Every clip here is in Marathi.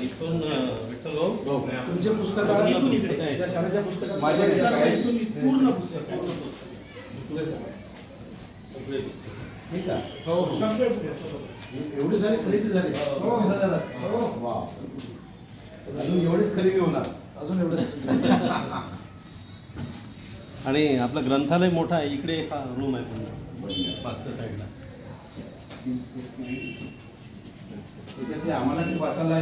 इथून विठ्ठल भाऊ तुमचे पुस्तक त्या शाळेच्या पुस्तकात माझ्या पूर्ण पुस्तक सगळे पुस्तक ठीक आहे. हो एवढी सारी खरेदी झाली. हो दादा हो वा, अजून एवढीच खरेदी होणार. अजून एवढं आणि आपलं ग्रंथालय मोठा आहे. इकडे एक रूम आहे पण मागच्या साईडला. त्याच्यातले आम्हाला ते वाचायला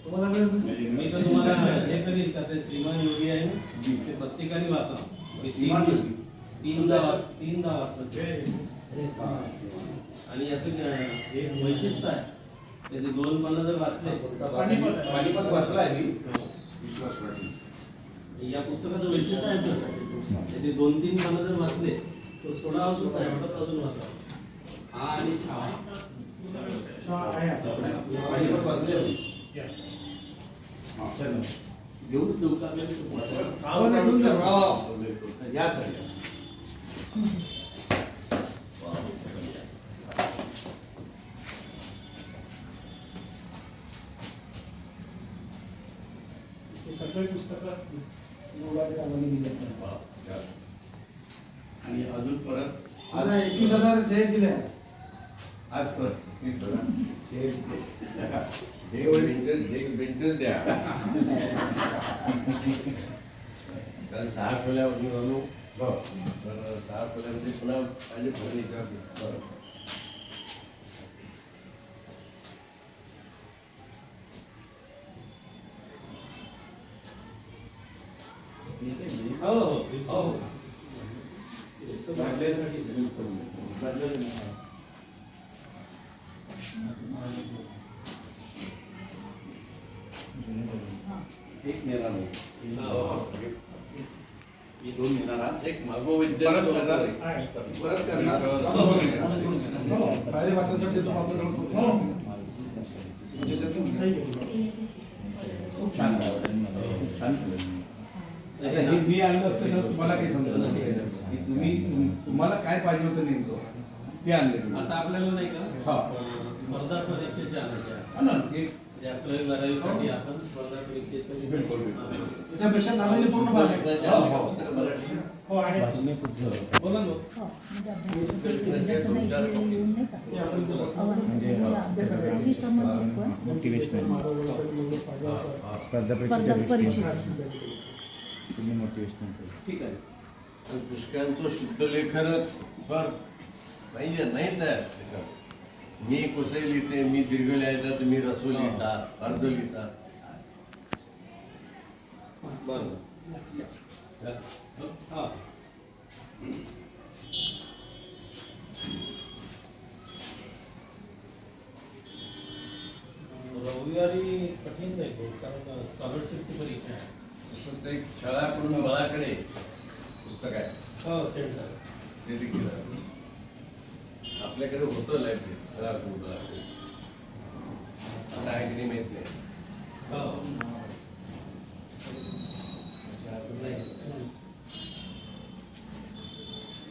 तुम्हाला वेळ नसेल. मी तर तुम्हाला हे करीन का ते श्रीमान योगी आहे ना ते प्रत्येकाने वाचा. तीनदा वाचलं आणि याचं एक वैशिष्ट्य आहे. त्याचे 2 पानं जर वाचले पानिपत वाचला आहे मी. विश्वास वाटली. या पुस्तकाचं वैशिष्ट्य आहे सर. त्याचे 2-3 पानं जर वाचले तर 16 सुद्धा आहे म्हणतात अजून वाचा. हा आणि पानिपत वाचले आहे. घेऊन जाऊ का? या सर. सगळे पुस्तकं निवडायला आम्हाला दिले. आणि अजून परत आता 21,000 जाहीर दिले आज. आज परत 21,000 बेंचेस द्या. कारण 6 खोल्यावर आलो. तर 6 खोल्यामध्ये पुन्हा पाहिजे फर्निचर. हो हो भागल्यासाठी एक नेणार नाही. मी 2 नेणार आज. एक मागोविद्या परत करणार. बाहेर वाचण्यासाठी देतो आपल्याजवळ. खूप छान छान. हे मी आणलं असतं ना तुम्हाला काही समजलं नाही. तुम्हाला काय पाहिजे होतं नेमकं ते आणले. आता आपल्याला नाही का हा. स्पर्धा परीक्षेचे आणायचे आहे. ना ते 11वी-12वी आपण स्पर्धा परीक्षेचं त्याच्यापेक्षा नावाने पूर्ण भाग आहे. हो आहे. बोला ना. ठीक आहे. पुष्कळांचं शुद्ध लेखनच फार नाहीच आहे. मी कुसई लिहिते, मी दीर्घ लिहायचा, तुम्ही रस्व लिहिता, अर्ध लिहिता. बरं. हा. रविवारी कठीण जाईल कारण स्कॉलरशिपची परीक्षा आहे. तसंच एक शाळाकडून बळाकडे पुस्तक आहे. हो सेट झालं. ते देखील आहे. आपल्याकडे होतं लायब्ररी शाळाकडून बळाकडे. आता आहे की नाही माहित नाही. हो.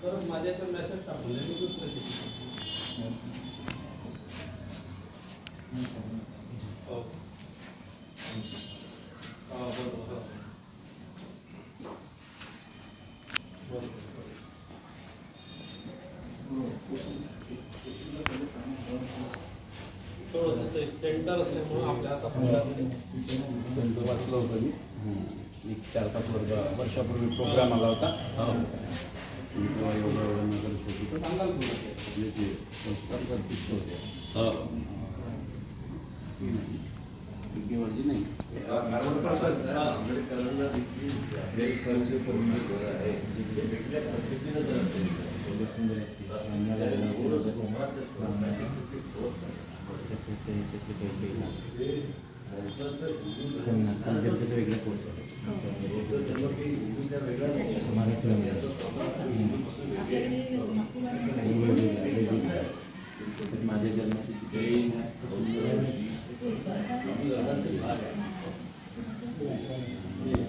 बरं माझ्याकडे मेसेज टाकून मी दुसरं हो. बरोबर. थोडंसं ते सेंटर असल्यामुळं आपल्या आता त्यांचं वाचलं होतं मी. एक 4-5 वर्षापूर्वी प्रोग्राम आला होता. तेव्हा एवढं नगर होती तर सांगाल तुला ते संस्कार अध्यक्ष होते. म्हणजे नाही आंबेडकरांना देखील वेगळ्या पद्धतीनं वेगळे कोर्स माझ्या जन्माची